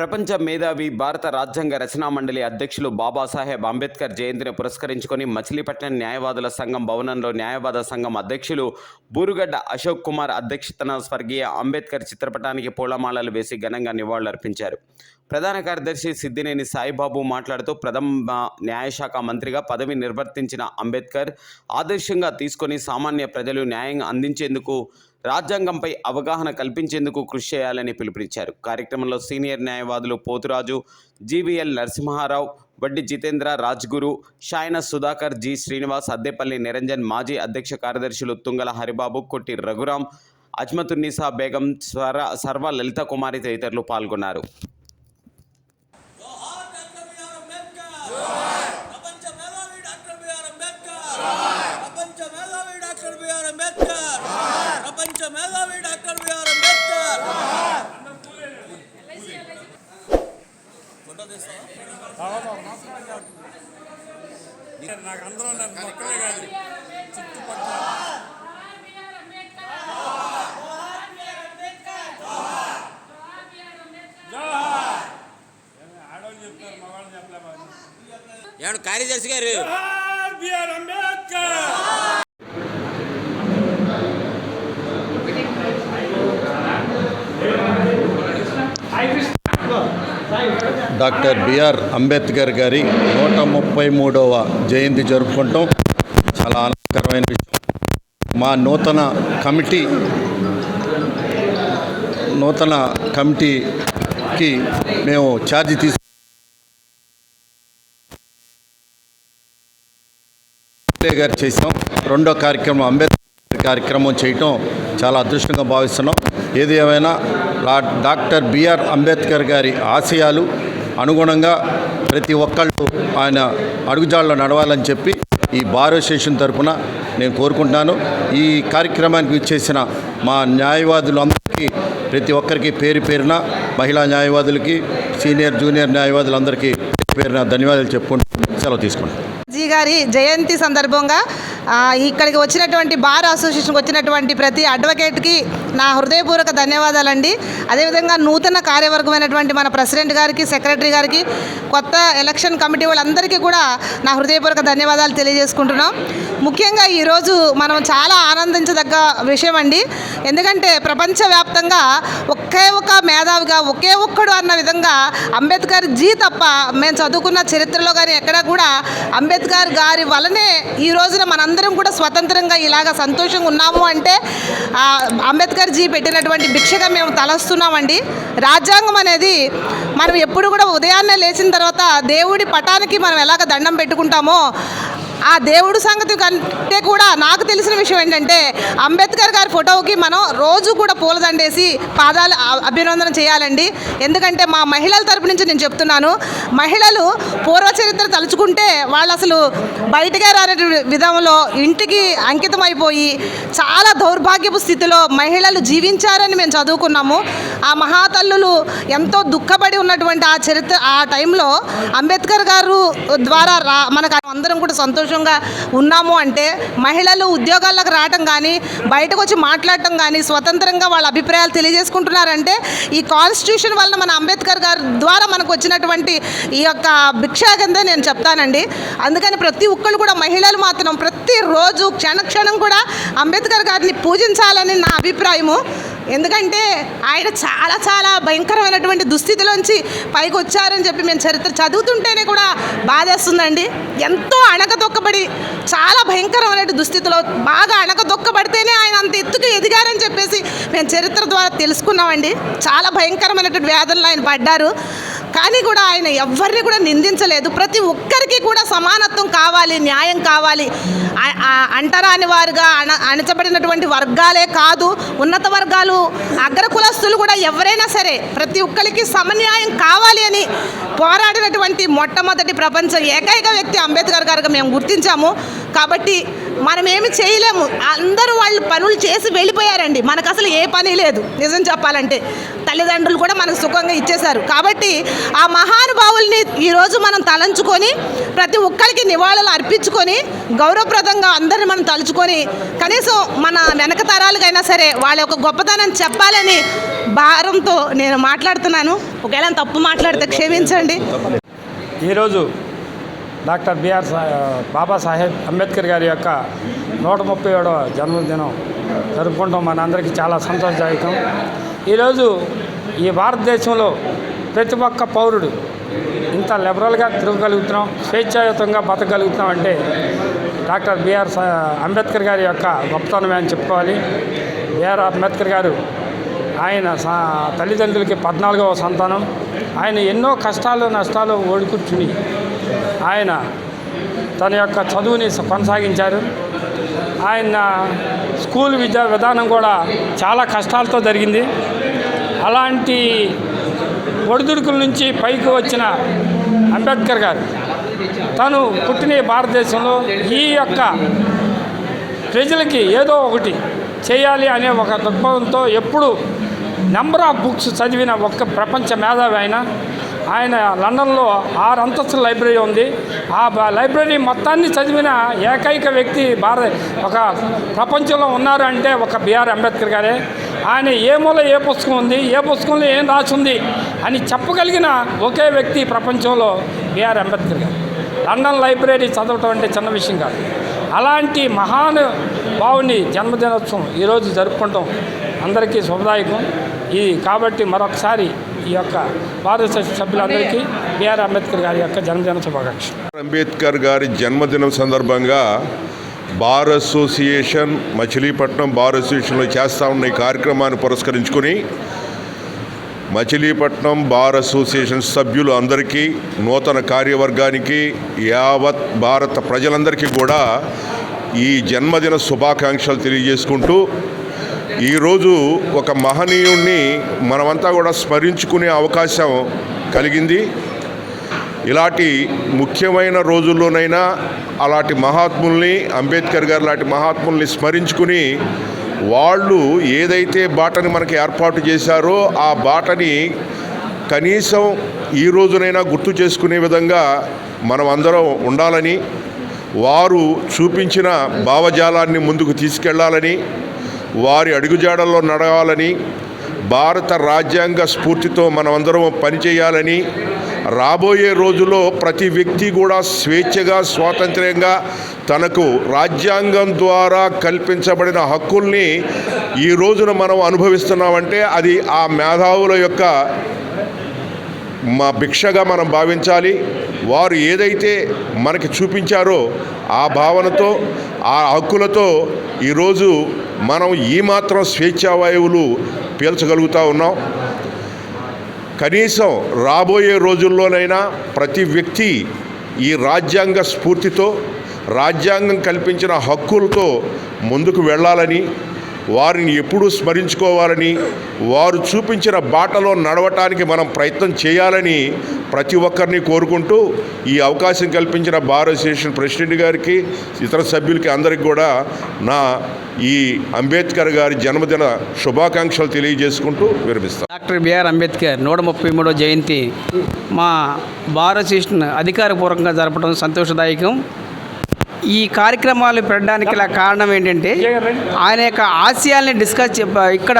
ప్రపంచ మేధావి భారత రాజ్యాంగ రచనా మండలి అధ్యక్షులు బాబాసాహెబ్ అంబేద్కర్ జయంతిని పురస్కరించుకొని మచిలీపట్నం న్యాయవాదుల సంఘం భవనంలో న్యాయవాద సంఘం అధ్యక్షులు బూరుగడ్డ అశోక్ కుమార్ అధ్యక్షతన స్వర్గీయ అంబేద్కర్ చిత్రపటానికి పూలమాలలు వేసి ఘనంగా నివాళులర్పించారు. ప్రధాన కార్యదర్శి సిద్దినేని సాయిబాబు మాట్లాడుతూ ప్రథమ న్యాయశాఖ మంత్రిగా పదవి నిర్వర్తించిన అంబేద్కర్ ఆదర్శంగా తీసుకొని సామాన్య ప్రజలు న్యాయం అందించేందుకు రాజ్యాంగంపై అవగాహన కల్పించేందుకు కృషి చేయాలని పిలుపునిచ్చారు. కార్యక్రమంలో సీనియర్ న్యాయవాదులు పోతురాజు, జీవీఎల్ నరసింహారావు, వడ్డి జితేంద్ర, రాజ్గురు, షాయన సుధాకర్, జి శ్రీనివాస్, అద్దేపల్లి నిరంజన్, మాజీ అధ్యక్ష కార్యదర్శులు తుంగల హరిబాబు, కొట్టి రఘురాం, అజ్మతున్నీసా బేగం, సర్వ లలిత కుమారి తదితరులు పాల్గొన్నారు. నాకు అందరూ నన్ను ఒక్కరే కాదు చుట్టుపక్కల ఆడవాళ్ళు చెప్తారు, మగవాళ్ళు చెప్పలేము. ఏమన్నా కార్యదర్శి గారు డాక్టర్ బిఆర్ అంబేద్కర్ గారి 133వ జయంతి జరుపుకుంటాం. చాలా ఆనందకరమైన విషయం. మా నూతన కమిటీకి మేము ఛార్జీ గారు చేసాం. రెండో కార్యక్రమం అంబేద్కర్ కార్యక్రమం చేయటం చాలా అదృష్టంగా భావిస్తున్నాం. ఏది ఏమైనా డాక్టర్ బిఆర్ అంబేద్కర్ గారి ఆశయాలు అనుగుణంగా ప్రతి ఒక్కళ్ళు ఆయన అడుగుజాడలో నడవాలని చెప్పి ఈ బార్ అసోసియేషన్ తరఫున నేను కోరుకుంటున్నాను. ఈ కార్యక్రమానికి విచ్చేసిన మా న్యాయవాదులందరికీ ప్రతి ఒక్కరికి పేరు పేరున, మహిళా న్యాయవాదులకి, సీనియర్ జూనియర్ న్యాయవాదులందరికీ పేరున ధన్యవాదాలు చెప్పుకుంటూ సెలవు తీసుకుంటాను. జీ గారి జయంతి సందర్భంగా ఇక్కడికి వచ్చినటువంటి బార్ అసోసియేషన్కి వచ్చినటువంటి ప్రతి అడ్వకేట్కి నా హృదయపూర్వక ధన్యవాదాలండి. అదేవిధంగా నూతన కార్యవర్గమైనటువంటి మన ప్రెసిడెంట్ గారికి, సెక్రటరీ గారికి, కొత్త ఎలక్షన్ కమిటీ వాళ్ళందరికీ కూడా నా హృదయపూర్వక ధన్యవాదాలు తెలియజేసుకుంటున్నాం. ముఖ్యంగా ఈరోజు మనం చాలా ఆనందించదగ్గ విషయం అండి. ఎందుకంటే ప్రపంచవ్యాప్తంగా ఒకే ఒక మేధావిగా ఒకే ఒక్కడు అన్న విధంగా అంబేద్కర్ జీ తప్ప మేము చదువుకున్న చరిత్రలో కానీ ఎక్కడా కూడా అంబేద్కర్ గారి వల్లనే ఈ రోజున మనందరం కూడా స్వతంత్రంగా ఇలాగ సంతోషంగా ఉన్నాము అంటే అంబేద్కర్ జీ పెట్టినటువంటి భిక్షగా మేము తలస్తున్నామండి. రాజ్యాంగం అనేది మనం ఎప్పుడు కూడా ఉదయాన్నే లేచిన తర్వాత దేవుడి పటానికి మనం ఎలాగ దండం పెట్టుకుంటామో ఆ దేవుడు సంగతి కంటే కూడా నాకు తెలిసిన విషయం ఏంటంటే అంబేద్కర్ గారి ఫోటోకి మనం రోజు కూడా పూలదండేసి పాదాలు అభినందన చేయాలండి. ఎందుకంటే మా మహిళల తరపు నుంచి నేను చెప్తున్నాను, మహిళలు పూర్వ చరిత్ర తలుచుకుంటే వాళ్ళు అసలు బయటకే రాని విధంలో ఇంటికి అంకితం అయిపోయి చాలా దౌర్భాగ్యపు స్థితిలో మహిళలు జీవించారని మేము చదువుకున్నాము. ఆ మహాతల్లులు ఎంతో దుఃఖపడి ఉన్నటువంటి ఆ చరిత్ర ఆ టైంలో అంబేద్కర్ గారు ద్వారా మనకు అందరం కూడా సంతోషంగా ఉన్నాము అంటే మహిళలు ఉద్యోగాలకు రావటం కానీ, బయటకు వచ్చి మాట్లాడటం కానీ, స్వతంత్రంగా వాళ్ళ అభిప్రాయాలు తెలియజేసుకుంటున్నారంటే ఈ కాన్స్టిట్యూషన్ వలన మన అంబేద్కర్ గారి ద్వారా మనకు వచ్చినటువంటి ఈ యొక్క భిక్షా కింద నేను చెప్తానండి. అందుకని ప్రతి ఒక్కళ్ళు కూడా మహిళలు మాత్రం ప్రతిరోజు క్షణక్షణం కూడా అంబేద్కర్ గారిని పూజించాలని నా అభిప్రాయము. ఎందుకంటే ఆయన చాలా చాలా భయంకరమైనటువంటి దుస్థితిలోంచి పైకి వచ్చారని చెప్పి మేము చరిత్ర చదువుతుంటేనే కూడా బాధేస్తుందండి. ఎంతో అణగదొక్కబడి చాలా భయంకరమైన దుస్థితిలో బాగా అణగదొక్కబడితేనే ఆయన అంత ఎత్తుకు ఎదిగారని చెప్పేసి మేము చరిత్ర ద్వారా తెలుసుకున్నామండి. చాలా భయంకరమైనటువంటి వ్యాధులను ఆయన పడ్డారు. కానీ కూడా ఆయన ఎవరిని కూడా నిందించలేదు. ప్రతి ఒక్కరికి కూడా సమానత్వం కావాలి, న్యాయం కావాలి. అంటరాని వారుగా అణచబడినటువంటి వర్గాలే కాదు, ఉన్నత వర్గాలు, అగ్ర కులస్తులు కూడా ఎవరైనా సరే ప్రతి ఒక్కరికి సమన్యాయం కావాలి అని పోరాడినటువంటి మొట్టమొదటి ప్రపంచ ఏకైక వ్యక్తి అంబేద్కర్ గారుగా మేము గుర్తించాము. కాబట్టి మనం ఏమి చేయలేము. అందరూ వాళ్ళు పనులు చేసి వెళ్ళిపోయారండి. మనకు అసలు ఏ పని లేదు నిజం చెప్పాలంటే. తల్లిదండ్రులు కూడా మనకు సుఖంగా ఇచ్చేశారు. కాబట్టి ఆ మహానుభావుల్ని ఈరోజు మనం తలంచుకొని ప్రతి ఒక్కరికి నివాళులు అర్పించుకొని గౌరవప్రదంగా అందరిని మనం తలుచుకొని కనీసం మన వెనక తరాలకైనా సరే వాళ్ళ యొక్క గొప్పతనం చెప్పాలని భారంతో నేను మాట్లాడుతున్నాను. ఒకవేళ తప్పు మాట్లాడితే క్షమించండి. ఈరోజు డాక్టర్ బాబాసాహెబ్ అంబేద్కర్ గారి యొక్క 137వ జన్మదినం జరుపుకుంటాం. మనందరికీ చాలా సంతోషదాయకం. ఈరోజు ఈ భారతదేశంలో ప్రతి ఒక్క పౌరుడు ఇంత లిబరల్గా తిరగగలుగుతున్నాం, స్వేచ్ఛాయుతంగా బతకగలుగుతున్నాం అంటే డాక్టర్ అంబేద్కర్ గారి యొక్క గొప్పతనమే అని చెప్పుకోవాలి. అంబేద్కర్ గారు ఆయన తల్లిదండ్రులకి 14వ సంతానం. ఆయన ఎన్నో కష్టాలు నష్టాలు ఓడికూర్చుని ఆయన తన యొక్క చదువుని కొనసాగించారు. ఆయన స్కూల్ విద్యా విధానం కూడా చాలా కష్టాలతో జరిగింది. అలాంటి ఒడిదుడుకుల నుంచి పైకి వచ్చిన అంబేద్కర్ గారు తను పుట్టిన భారతదేశంలో ఈ యొక్క ప్రజలకి ఏదో ఒకటి చేయాలి అనే ఒక దృక్పథంతో ఎప్పుడు నెంబర్ ఆఫ్ బుక్స్ చదివిన ఒక్క ప్రపంచ మేధావి ఆయన లండన్లో 6 అంతస్తుల లైబ్రరీ ఉంది. ఆ లైబ్రరీ మొత్తాన్ని చదివిన ఏకైక వ్యక్తి ఒక ప్రపంచంలో ఉన్నారు అంటే ఒక బిఆర్ అంబేద్కర్ గారే. ఆయన ఏ మూల ఏ పుస్తకం ఉంది, ఏ పుస్తకంలో ఏం రాసి ఉంది అని చెప్పగలిగిన ఒకే వ్యక్తి ప్రపంచంలో బిఆర్ అంబేద్కర్ గారు. లండన్ లైబ్రరీ చదవటం అంటే చిన్న విషయం కాదు. అలాంటి మహానుభావుని జన్మదినోత్సవం ఈరోజు జరుపుకుంటాం అందరికీ శుభదాయకం. కాబట్టి మరొకసారి ఈ యొక్క భారత సభ్యులందరికీ బిఆర్ అంబేద్కర్ గారి యొక్క జన్మదిన శుభాకాంక్షలు. అంబేద్కర్ గారి జన్మదినం సందర్భంగా బార్ అసోసియేషన్ మచిలీపట్నం బార్ అసోసియేషన్లో చేస్తూ ఉన్న ఈ కార్యక్రమాన్ని పురస్కరించుకొని మచిలీపట్నం బార్ అసోసియేషన్ సభ్యులు అందరికీ, నూతన కార్యవర్గానికి, యావత్ భారత ప్రజలందరికీ కూడా ఈ జన్మదిన శుభాకాంక్షలు తెలియజేసుకుంటూ ఈరోజు ఒక మహనీయుణ్ణి మనమంతా కూడా స్మరించుకునే అవకాశం కలిగింది. ఇలాంటి ముఖ్యమైన రోజుల్లోనైనా అలాంటి మహాత్ముల్ని, అంబేద్కర్ గారు లాంటి మహాత్ముల్ని స్మరించుకుని వాళ్ళు ఏదైతే బాటని మనకి ఏర్పాటు చేశారో ఆ బాటని కనీసం ఈ రోజునైనా గుర్తు చేసుకునే విధంగా మనం అందరం ఉండాలని, వారు చూపించిన భావజాలాన్ని ముందుకు తీసుకెళ్లాలని, వారి అడుగుజాడల్లో నడవాలని, భారత రాజ్యాంగ స్ఫూర్తితో మనమందరం పనిచేయాలని, రాబోయే రోజుల్లో ప్రతి వ్యక్తి కూడా స్వేచ్ఛగా స్వాతంత్ర్యంగా తనకు రాజ్యాంగం ద్వారా కల్పించబడిన హక్కుల్ని ఈ రోజున మనం అనుభవిస్తున్నామంటే అది ఆ మేధావుల యొక్క భిక్షగా మనం భావించాలి. వారు ఏదైతే మనకి చూపించారో ఆ భావనతో, ఆ హక్కులతో ఈరోజు మనం ఈ మాత్రం స్వేచ్ఛావాయువులు పీల్చగలుగుతూ ఉన్నాం. కనీసం రాబోయే రోజుల్లోనైనా ప్రతి వ్యక్తి ఈ రాజ్యాంగ స్ఫూర్తితో, రాజ్యాంగం కల్పించిన హక్కులతో ముందుకు వెళ్ళాలని, వారిని ఎప్పుడూ స్మరించుకోవాలని, వారు చూపించిన బాటలో నడవటానికి మనం ప్రయత్నం చేయాలని ప్రతి ఒక్కరిని కోరుకుంటూ ఈ అవకాశం కల్పించిన బార్ అసోసియేషన్ ప్రెసిడెంట్ గారికి, ఇతర సభ్యులకి అందరికీ కూడా నా ఈ అంబేద్కర్ గారి జన్మదిన శుభాకాంక్షలు తెలియజేసుకుంటూ విరమిస్తాను. డాక్టర్ బిఆర్ అంబేద్కర్ 133వ జయంతి మా బార్ అసోసియేషన్ అధికారపూర్వకంగా జరపడం సంతోషదాయకం. ఈ కార్యక్రమాలు పెట్టడానికి కారణం ఏంటంటే ఆయన యొక్క ఆశయాల్ని ఇక్కడ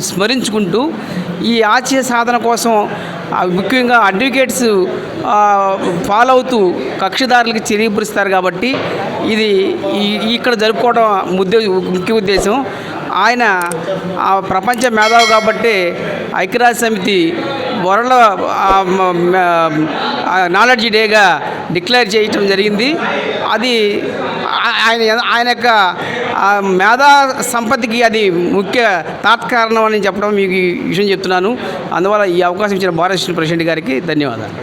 స్మరించుకుంటూ ఈ ఆశయ సాధన కోసం ముఖ్యంగా అడ్వకేట్స్ ఫాలో అవుతూ కక్షిదారులకి తెలియపరుస్తారు. కాబట్టి ఇది ఇక్కడ జరుపుకోవడం ముఖ్య ఉద్దేశం. ఆయన ప్రపంచ మేధావి కాబట్టి ఐక్యరాజ్య సమితి వరల్డ్ నాలెడ్జ్ డేగా డిక్లేర్ చేయటం జరిగింది. అది ఆయన యొక్క మేధా సంపత్తికి అది ముఖ్య తాత్కారణం అని చెప్పడం మీకు ఈ విషయం చెప్తున్నాను. అందువల్ల ఈ అవకాశం ఇచ్చిన భారత ప్రెసిడెంట్ గారికి ధన్యవాదాలు.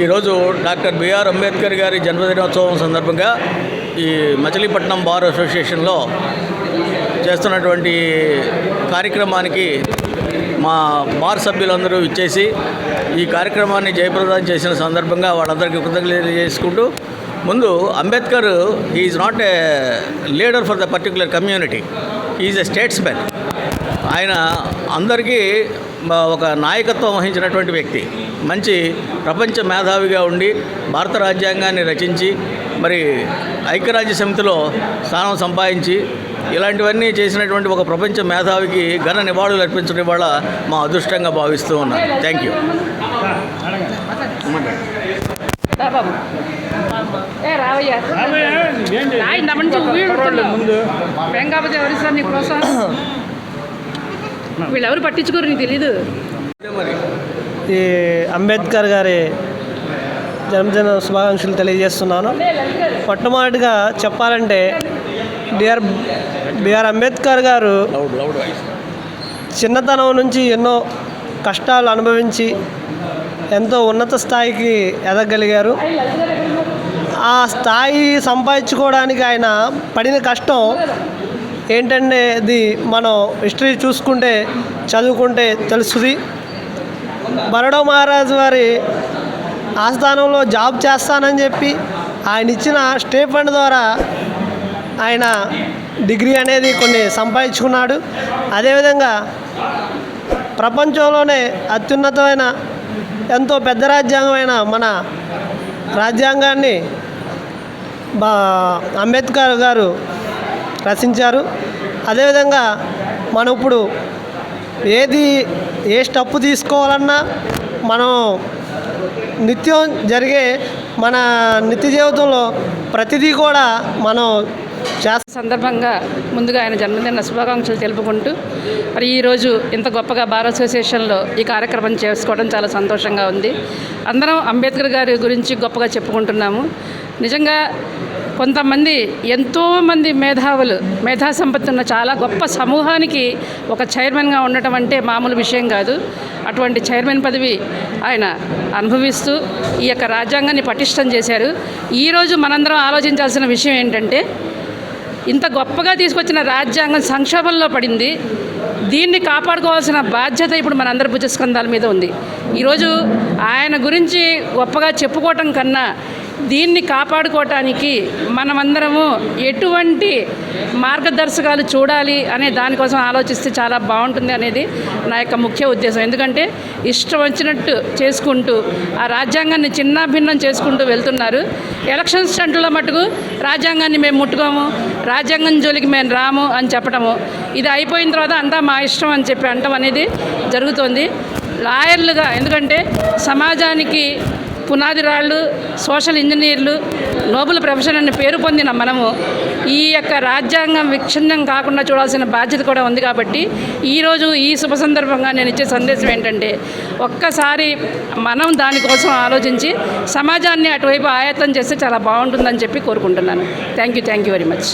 ఈరోజు డాక్టర్ బిఆర్ అంబేద్కర్ గారి జన్మదినోత్సవం సందర్భంగా ఈ మచిలీపట్నం బార్ అసోసియేషన్లో చేస్తున్నటువంటి కార్యక్రమానికి మా బార్ సభ్యులందరూ ఇచ్చేసి ఈ కార్యక్రమాన్ని జయప్రదం చేసిన సందర్భంగా వాళ్ళందరికీ కృతజ్ఞతలు తెలియజేసుకుంటూ, ముందు Ambedkar is not a leader for the particular community. Is a statesmen. ఆయన అందరికీ ఒక నాయకత్వం వహించినటువంటి వ్యక్తి. మంచి ప్రపంచ మేధావిగా ఉండి భారత రాజ్యాంగాన్ని రచించి మరి ఐక్యరాజ్య సమితిలో స్థానం సంపాదించి ఇలాంటివన్నీ చేసినటువంటి ఒక ప్రపంచ మేధావికి ఘన నివాళులు అర్పించడం వల్ల మా అదృష్టంగా భావిస్తూ ఉన్నాను. Thank you. వీళ్ళెవరు పట్టించుకోరు, నీకు తెలీదు. మరి ఈ అంబేద్కర్ గారి జన్మదిన శుభాకాంక్షలు తెలియజేస్తున్నాను. మొట్టమొదటిగా చెప్పాలంటే బిఆర్ అంబేద్కర్ గారు చిన్నతనం నుంచి ఎన్నో కష్టాలు అనుభవించి ఎంతో ఉన్నత స్థాయికి ఎదగలిగారు. ఆ స్థాయి సంపాదించుకోవడానికి ఆయన పడిన కష్టం ఏంటంటే అది మనం హిస్టరీ చూసుకుంటే చదువుకుంటే తెలుస్తుంది. బరోడా మహారాజు వారి ఆస్థానంలో జాబ్ చేస్తానని చెప్పి ఆయన ఇచ్చిన స్టే ఫండ్ ద్వారా ఆయన డిగ్రీ అనేది కొన్ని సంపాదించుకున్నాడు. అదేవిధంగా ప్రపంచంలోనే అత్యున్నతమైన ఎంతో పెద్ద రాజ్యాంగమైన మన రాజ్యాంగాన్ని అంబేద్కర్ గారు రచించారు. అదేవిధంగా మనం ఇప్పుడు ఏ స్టెప్ తీసుకోవాలన్నా మనం నిత్యం జరిగే మన నిత్య జీవితంలో ప్రతిదీ కూడా మనం సందర్భంగా ముందుగా ఆయన జన్మదిన శుభాకాంక్షలు తెలుపుకుంటూ మరి ఈరోజు ఇంత గొప్పగా బార్ అసోసియేషన్లో ఈ కార్యక్రమం చేసుకోవడం చాలా సంతోషంగా ఉంది. అందరం అంబేద్కర్ గారి గురించి గొప్పగా చెప్పుకుంటున్నాము. నిజంగా కొంతమంది ఎంతోమంది మేధా సంపత్తి ఉన్న చాలా గొప్ప సమూహానికి ఒక చైర్మన్గా ఉండటం అంటే మామూలు విషయం కాదు. అటువంటి చైర్మన్ పదవి ఆయన అనుభవిస్తూ ఈ యొక్క రాజ్యాంగాన్ని పటిష్టం చేశారు. ఈరోజు మనందరం ఆలోచించాల్సిన విషయం ఏంటంటే, ఇంత గొప్పగా తీసుకొచ్చిన రాజ్యాంగం సంక్షోభంలో పడింది. దీన్ని కాపాడుకోవాల్సిన బాధ్యత ఇప్పుడు మనందరి భుజస్కంధాల మీద ఉంది. ఈరోజు ఆయన గురించి గొప్పగా చెప్పుకోవటం కన్నా దీన్ని కాపాడుకోవటానికి మనమందరము ఎటువంటి మార్గదర్శకాలు చూడాలి అనే దానికోసం ఆలోచిస్తే చాలా బాగుంటుంది అనేది నా యొక్క ముఖ్య ఉద్దేశం. ఎందుకంటే ఇష్టం వచ్చినట్టు చేసుకుంటూ ఆ రాజ్యాంగాన్ని చిన్నాభిన్నం చేసుకుంటూ వెళ్తున్నారు. ఎలక్షన్ స్టంట్లో మటుకు రాజ్యాంగాన్ని మేము ముట్టుకోము, రాజ్యాంగం జోలికి మేము రాము అని చెప్పడము, ఇది అయిపోయిన తర్వాత అంతా మా ఇష్టం అని చెప్పి అంటం అనేది జరుగుతోంది. లాయర్లుగా, ఎందుకంటే సమాజానికి పునాది రాళ్ళు, సోషల్ ఇంజనీర్లు, నోబెల్ ప్రొఫెషన్ అనే పేరు పొందిన మనము ఈ యొక్క రాజ్యాంగం విచ్ఛిన్నం కాకుండా చూడాల్సిన బాధ్యత కూడా ఉంది. కాబట్టి ఈరోజు ఈ శుభ సందర్భంగా నేను ఇచ్చే సందేశం ఏంటంటే, ఒక్కసారి మనం దానికోసం ఆలోచించి సమాజాన్ని అటువైపు ఆయత్తం చేస్తే చాలా బాగుంటుందని చెప్పి కోరుకుంటున్నాను. Thank you very much.